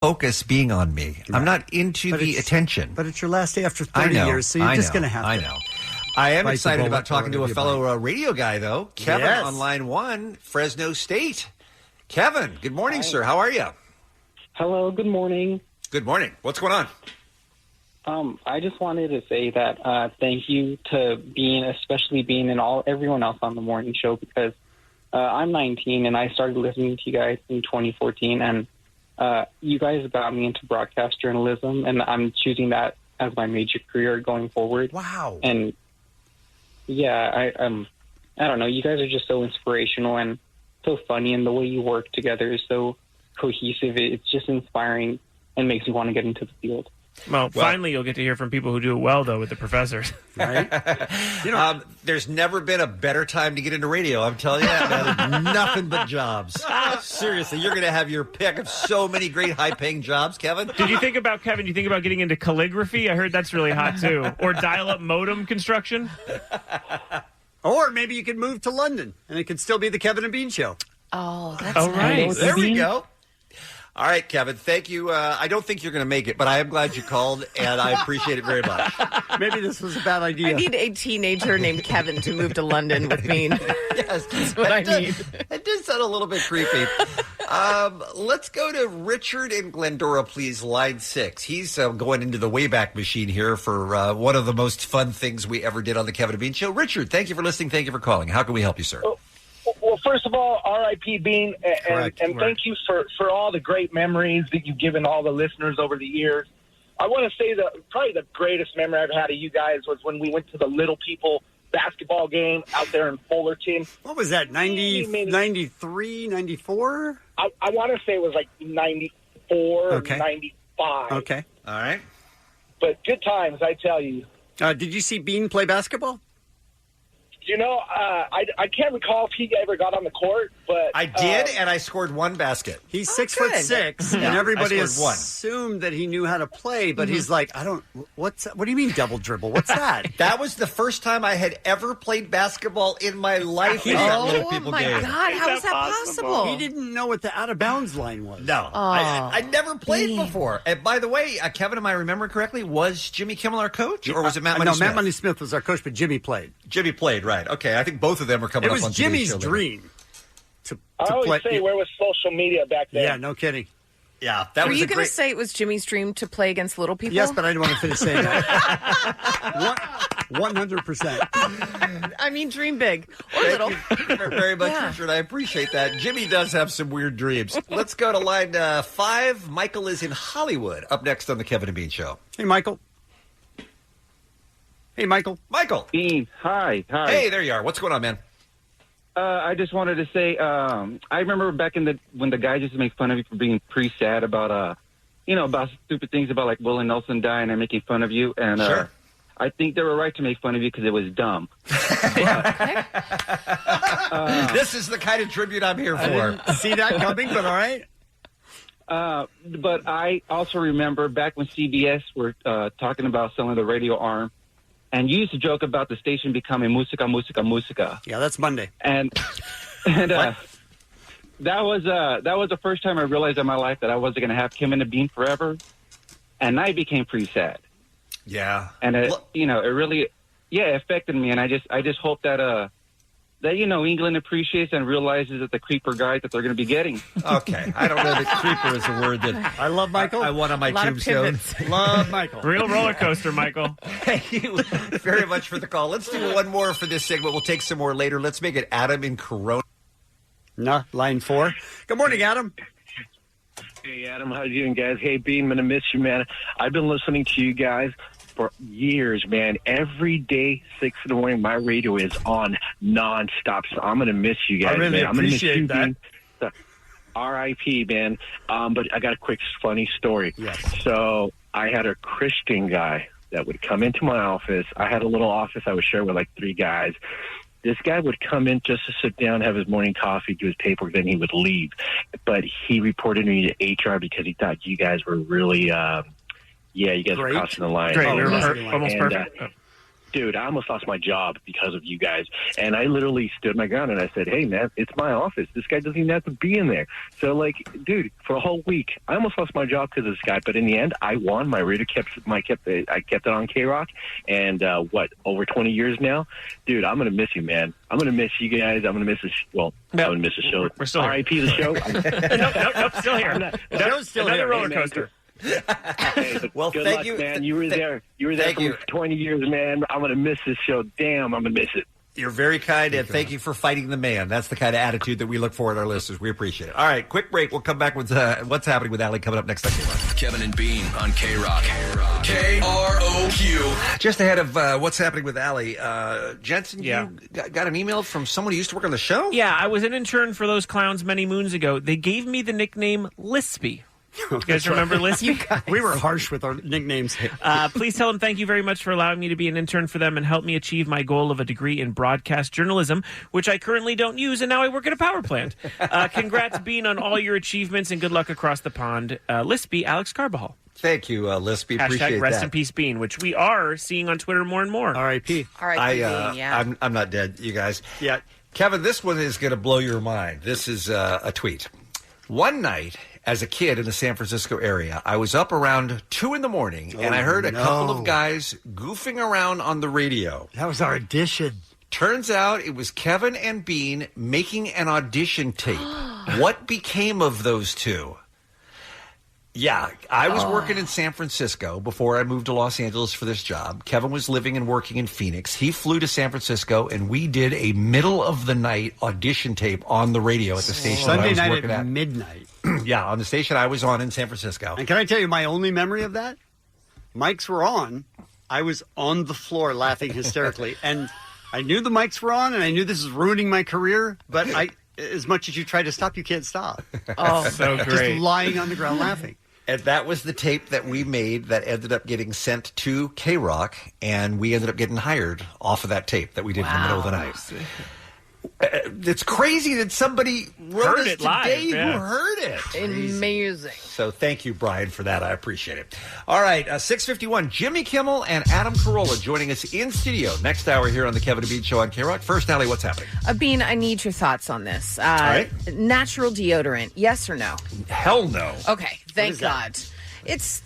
focus being on me. Right. I'm not into the attention. But it's your last day after 30 years, so you're just going to have to. I know. I am excited about talking to a fellow radio guy, though. Kevin on line 1, Fresno State. Kevin, good morning, sir. How are you? Hello, good morning. Good morning. What's going on? I just wanted to say that thank you to especially being and everyone else on the morning show, because I'm 19 and I started listening to you guys in 2014, and you guys got me into broadcast journalism, and I'm choosing that as my major career going forward. Wow. And yeah, I don't know. You guys are just so inspirational and so funny, and the way you work together is so cohesive. It's just inspiring and makes you want to get into the field. Well, finally you'll get to hear from people who do it well, though, with the professors. Right? There's never been a better time to get into radio. I'm telling you that. Nothing but jobs. Seriously, you're going to have your pick of so many great high-paying jobs, Kevin. Did you think about getting into calligraphy? I heard that's really hot, too. Or dial-up modem construction? Or maybe you could move to London, and it could still be the Kevin and Bean Show. Oh, that's nice. There we go. All right, Kevin, thank you. I don't think you're going to make it, but I am glad you called, and I appreciate it very much. Maybe this was a bad idea. I need a teenager named Kevin to move to London with me. Yes, that's what I need. It does sound a little bit creepy. Let's go to Richard in Glendora, please, line 6. He's going into the Wayback Machine here for one of the most fun things we ever did on the Kevin and Bean Show. Richard, thank you for listening. Thank you for calling. How can we help you, sir? Well, first of all, R.I.P. Bean, and thank you for all the great memories that you've given all the listeners over the years. I want to say that probably the greatest memory I've had of you guys was when we went to the Little People basketball game out there in Fullerton. What was that, 93, 94? I want to say it was like 94 or 95. Okay. All right. But good times, I tell you. Did you see Bean play basketball? You know, I can't recall if he ever got on the court, but I did, and I scored one basket. He's 6'6", and everybody assumed that he knew how to play, but he's like, what do you mean double dribble? What's that? That was the first time I had ever played basketball in my life. Oh, my God. How is that possible? He didn't know what the out-of-bounds line was. No. I never played before. And by the way, Kevin, am I remembering correctly, was Jimmy Kimmel our coach, or was it Matt Money Smith? No, Matt Money Smith was our coach, but Jimmy played. Jimmy played, right. Okay, I think both of them are coming up on It was Jimmy's dream to I always play. say, where was social media back then? Yeah, no kidding. Yeah, that Were was you going to say it was Jimmy's dream to play against Little People? Yes, but I didn't want to finish saying that. 100%. I mean, dream big or little. Thank you very much, Richard. I appreciate that. Jimmy does have some weird dreams. Let's go to line 5. Michael is in Hollywood. Up next on the Kevin and Bean Show. Hey, Michael. Hey, Michael. Michael. Bean, hi. Hey, there you are. What's going on, man? I just wanted to say, I remember back when the guys used to make fun of you for being pretty sad about, about stupid things about like Willie Nelson dying and making fun of you. And sure. I think they were right to make fun of you because it was dumb. This is the kind of tribute I'm here for. I didn't see that coming, but all right. But I also remember back when CBS were talking about selling the radio arm. And you used to joke about the station becoming Musica, Musica, Musica. Yeah, that's Monday. And that was the first time I realized in my life that I wasn't going to have Kim and the Bean forever. And I became pretty sad. Yeah. And it really, affected me. And I just hope that England appreciates and realizes that the creeper guys that they're going to be getting. Okay. I don't know that creeper is a word that I love Michael. I want on my tombstone. Love Michael. Real roller coaster, Michael. Thank you very much for the call. Let's do one more for this segment. We'll take some more later. Let's make it Adam in Corona. No, line 4. Good morning, Adam. Hey, Adam. How you doing, guys? Hey, Bean, I'm going to miss you, man. I've been listening to you guys for years, man. Every day, 6 in the morning, my radio is on nonstop. So I'm going to miss you guys, I really man. I'm going to miss appreciate you, that. Bean. R.I.P., man. But I got a quick funny story. Yes. So I had a Christian guy that would come into my office. I had a little office I would share with like 3 guys. This guy would come in just to sit down, have his morning coffee, do his paperwork, then he would leave. But he reported me to HR because he thought you guys were really... you guys Great. were crossing the line. Great. Almost perfect. dude, I almost lost my job because of you guys. And I literally stood my ground and I said, hey, man, it's my office. This guy doesn't even have to be in there. So, like, dude, for a whole week, I almost lost my job because of this guy. But in the end, I won. My reader kept it on K-Rock. And, over 20 years now? Dude, I'm going to miss you, man. I'm going to miss you guys. I'm going to miss I'm going to miss the show. We're still R.I.P. the show. Nope, still here. The show's still another here. roller coaster. Hey, well, good thank luck, you, man. You were there. You were there for 20 years, man. I'm going to miss this show. Damn, I'm going to miss it. You're very kind, and thank you for fighting the man. That's the kind of attitude that we look for in our listeners. We appreciate it. All right, quick break. We'll come back with what's happening with Allie coming up next on K-Rock. Kevin and Bean on K-Rock. K-R-O-Q. Just ahead of what's happening with Allie, Jensen, you got an email from someone who used to work on the show? Yeah, I was an intern for those clowns many moons ago. They gave me the nickname Lispy. You guys remember Lispy? We were harsh with our nicknames. Please tell them thank you very much for allowing me to be an intern for them and help me achieve my goal of a degree in broadcast journalism, which I currently don't use, and now I work at a power plant. Congrats, Bean, on all your achievements, and good luck across the pond. Lispy, Alex Carbajal. Thank you, Lispy. Appreciate #rest that. in peace, Bean, which we are seeing on Twitter more and more. R.I.P. R.I.P. Bean, yeah. I'm not dead, you guys. Yeah. Kevin, this one is going to blow your mind. This is a tweet. One night, as a kid in the San Francisco area, I was up around 2 in the morning, and I heard a couple of guys goofing around on the radio. That was our audition. Turns out it was Kevin and Bean making an audition tape. What became of those two? Yeah, I was working in San Francisco before I moved to Los Angeles for this job. Kevin was living and working in Phoenix. He flew to San Francisco, and we did a middle-of-the-night audition tape on the radio at the station that I Sunday was night working at at. midnight. Yeah, on the station I was on in San Francisco. And can I tell you my only memory of that? Mics were on. I was on the floor laughing hysterically. And I knew the mics were on, and I knew this was ruining my career, but as much as you try to stop, you can't stop. Oh, so great. Just lying on the ground laughing. And that was the tape that we made that ended up getting sent to K-Rock, and we ended up getting hired off of that tape that we did in the middle of the night. It's crazy that somebody wrote Heard us it live, today yeah. who heard it. amazing. So thank you, Brian, for that. I appreciate it. All right, 6:51. Jimmy Kimmel and Adam Carolla joining us in studio next hour here on the Kevin and Bean Show on K-Rock. First, Allie, what's happening? Bean, I need your thoughts on this. All right. Natural deodorant, yes or no? Hell no. Okay, thank God. It's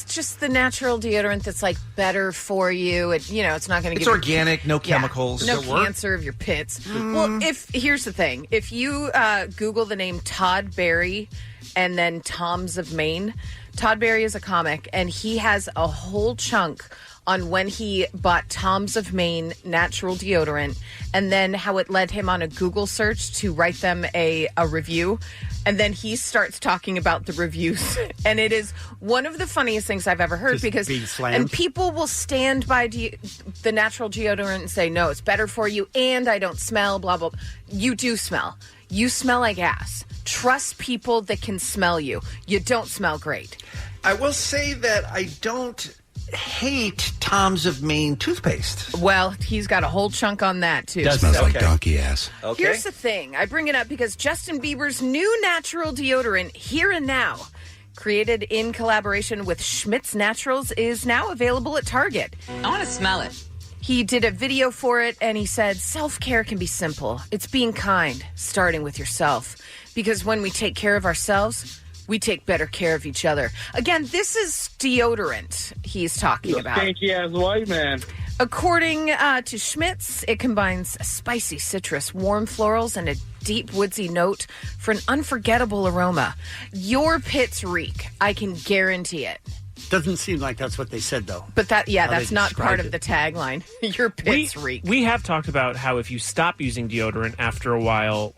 just the natural deodorant that's like better for you. It's not going to It's give organic, no chemicals. no Does it work? cancer of your pits. Well, here's the thing: if you Google the name Todd Barry and then Toms of Maine, Todd Barry is a comic, and he has a whole chunk on when he bought Toms of Maine natural deodorant, and then how it led him on a Google search to write them a review. And then he starts talking about the reviews. And it is one of the funniest things I've ever heard, Just because being slammed. and people will stand by the natural deodorant and say, no, it's better for you, and I don't smell, blah, blah, blah. You do smell. You smell like ass. Trust people that can smell you. You don't smell great. I will say that I don't hate Toms of Maine toothpaste. Well, he's got a whole chunk on that, too. Smells like donkey ass. Okay. Here's the thing. I bring it up because Justin Bieber's new natural deodorant, Here and Now, created in collaboration with Schmidt's Naturals, is now available at Target. I want to smell it. He did a video for it, and he said, self-care can be simple. It's being kind, starting with yourself. Because when we take care of ourselves, we take better care of each other. Again, this is deodorant he's talking about. Stinky ass white man. According to Schmidt's, it combines spicy citrus, warm florals, and a deep woodsy note for an unforgettable aroma. Your pits reek. I can guarantee it. Doesn't seem like that's what they said, though. But that's they not part described of the tagline. Your pits reek. We have talked about how if you stop using deodorant after a while,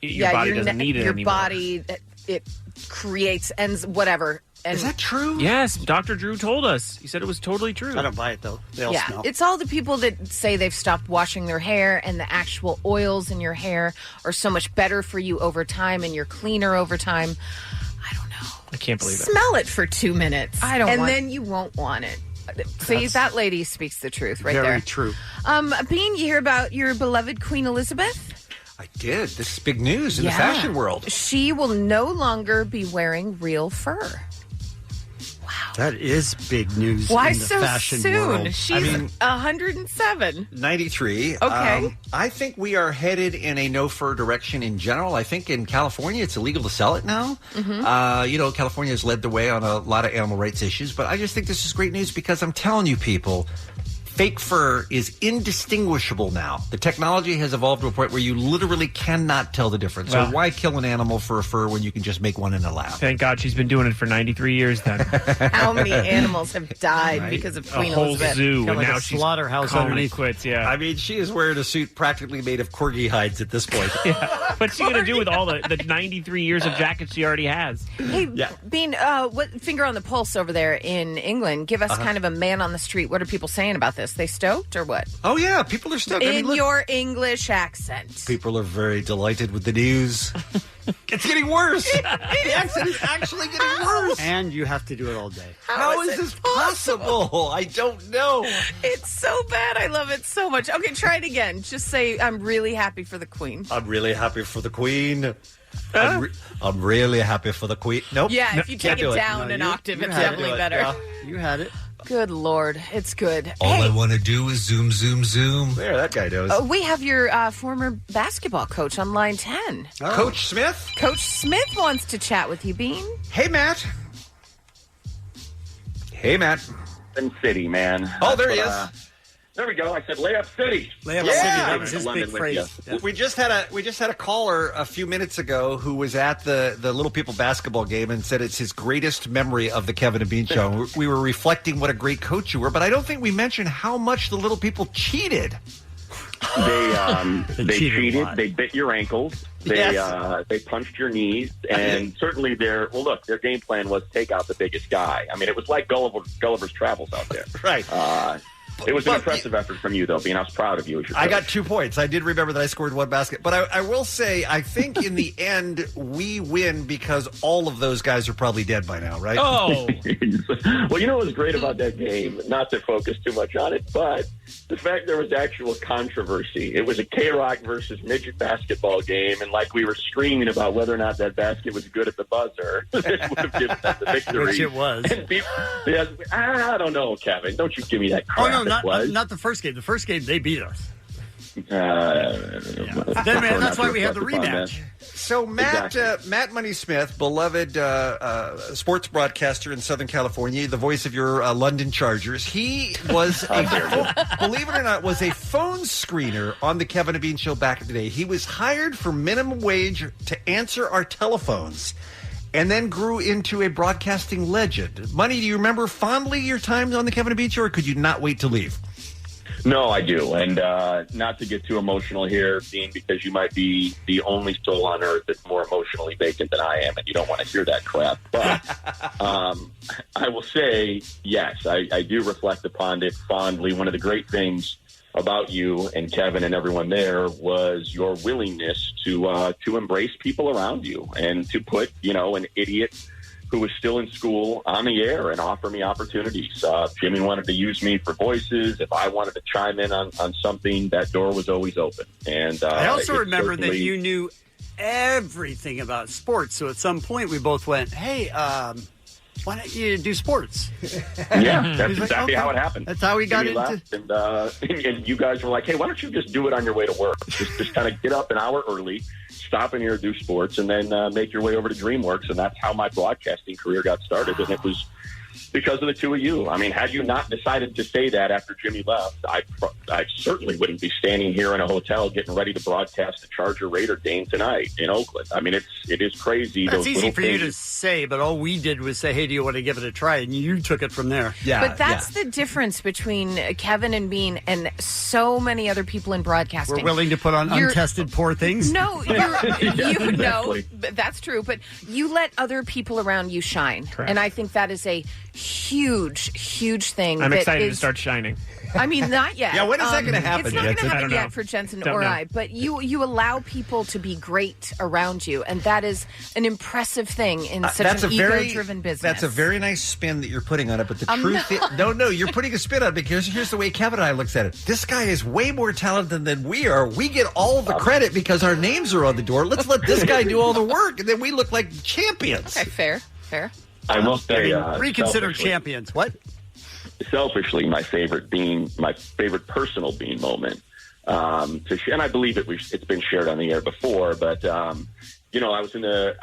your body doesn't need it your anymore. Your body, it creates, ends, whatever. And Is that true? Yes, Dr. Drew told us. He said it was totally true. I don't buy it, though. They all smell. It's all the people that say they've stopped washing their hair, and the actual oils in your hair are so much better for you over time, and you're cleaner over time. I don't know. I can't believe it. Smell it for 2 minutes. And then you won't want it. See, that lady speaks the truth right there. Very true. Bean, you hear about your beloved Queen Elizabeth? I did. This is big news in the fashion world. She will no longer be wearing real fur. Wow. That is big news. Why in the so fashion soon? world. She's 107. 93. Okay. I think we are headed in a no-fur direction in general. I think in California it's illegal to sell it now. California has led the way on a lot of animal rights issues, but I just think this is great news because I'm telling you people, fake fur is indistinguishable now. The technology has evolved to a point where you literally cannot tell the difference. Well, so why kill an animal for a fur when you can just make one in a lab? Thank God she's been doing it for 93 years then. How many animals have died because of Queen A whole Elizabeth? zoo, and like now a she's slaughterhouse calling underneath. quits, yeah. I mean, she is wearing a suit practically made of corgi hides at this point. What's she going to do with all the 93 years of jackets she already has? Hey, Bean, what finger on the pulse over there in England? Give us kind of a man on the street. What are people saying about this? They stoked or what? Oh, yeah. People are stoked. In your English accent. People are very delighted with the news. It's getting worse. The accent is actually getting worse. And you have to do it all day. How is this possible? I don't know. It's so bad. I love it so much. Okay, try it again. Just say, I'm really happy for the Queen. I'm really happy for the Queen. I'm really happy for the Queen. Nope. Yeah, if you take it down No, an you- octave, you it's had it. definitely better. Yeah. You had it. Good Lord. It's good. All Hey, I want to do is zoom, zoom, zoom. There, that guy knows. we have your former basketball coach on line 10. Coach Smith? Coach Smith wants to chat with you, Bean. Hey, Matt. Hey, Matt. City, man. Oh, there he is. There we go. I said layup city. Layup Yeah. City. That was his London big with phrase. you. We just had a caller a few minutes ago who was at the Little People basketball game and said it's his greatest memory of the Kevin and Bean show. We were reflecting what a great coach you were, but I don't think we mentioned how much the Little People cheated. They cheated a cheated. lot. They bit your ankles. They punched your knees, and certainly their game plan was take out the biggest guy. I mean, it was like Gulliver's Travels out there. Right. It was an But- impressive effort from you, though, Bean. I was proud of you as your I coach. got 2 points. I did remember that I scored one basket. But I will say, I think in the end, we win because all of those guys are probably dead by now, right? Oh, Well, you know what was great about that game? Not to focus too much on it, but the fact there was actual controversy. It was a K-Rock versus midget basketball game, and like we were screaming about whether or not that basket was good at the buzzer, it would have given us the victory. Which it was. And people, I don't know, Kevin. Don't you give me that Oh, crap. no, it was. not the first game. The first game, they beat us. Then, that's why we had the rematch. So Matt, Exactly. Matt Money Smith, beloved sports broadcaster in Southern California, the voice of your London Chargers. He was, believe it or not, was a phone screener on the Kevin and Bean show back in the day. He was hired for minimum wage to answer our telephones, and then grew into a broadcasting legend. Money, do you remember fondly your times on the Kevin and Bean show, or could you not wait to leave? No, I do. And not to get too emotional here, Dean, because you might be the only soul on earth that's more emotionally vacant than I am, and you don't want to hear that crap. But I will say, yes, I do reflect upon it fondly. One of the great things about you and Kevin and everyone there was your willingness to embrace people around you and to put, an idiot who was still in school on the air and offer me opportunities. Jimmy wanted to use me for voices. If I wanted to chime in on something, that door was always open. And I also it remember that certainly- you knew everything about sports. So at some point, we both went, hey, why don't you do sports? Yeah, that's He's like, exactly okay. how it happened. That's how we got Jimmy into... left, and you guys were like, hey, why don't you just do it on your way to work? Just kind of get up an hour early, stop in here, do sports, and then make your way over to DreamWorks. And that's how my broadcasting career got started. And it was because of the two of you. I mean, had you not decided to say that after Jimmy left, I certainly wouldn't be standing here in a hotel getting ready to broadcast a Charger Raider game tonight in Oakland. I mean, it is crazy. That's those easy little for you to things. say, but all we did was say, hey, do you want to give it a try? And you took it from there. Yeah, But that's the difference between Kevin and Bean and so many other people in broadcasting. We're willing to put on You're- untested poor things. No, you exactly. know, that's true. But you let other people around you shine. Correct. And I think that is a huge thing. I'm that excited to is- start shining. I mean, not yet. Yeah, when is that gonna happen, It's not going to Jensen? I happen don't know. yet for Jensen Don't or know. I. But you allow people to be great around you, and that is an impressive thing in such an ego-driven business. That's a very nice spin that you're putting on it. But the I'm truth is, no, you're putting a spin on it because here's the way Kevin and I looks at it. This guy is way more talented than we are. We get all the credit because our names are on the door. Let's let this guy do all the work, and then we look like champions. Okay, fair. I will say, reconsider selfishly- champions. What? Selfishly, my favorite personal bean moment to share, and I believe it's been shared on the air before, but I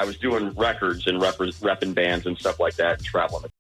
was doing records and repping bands and stuff like that, and traveling the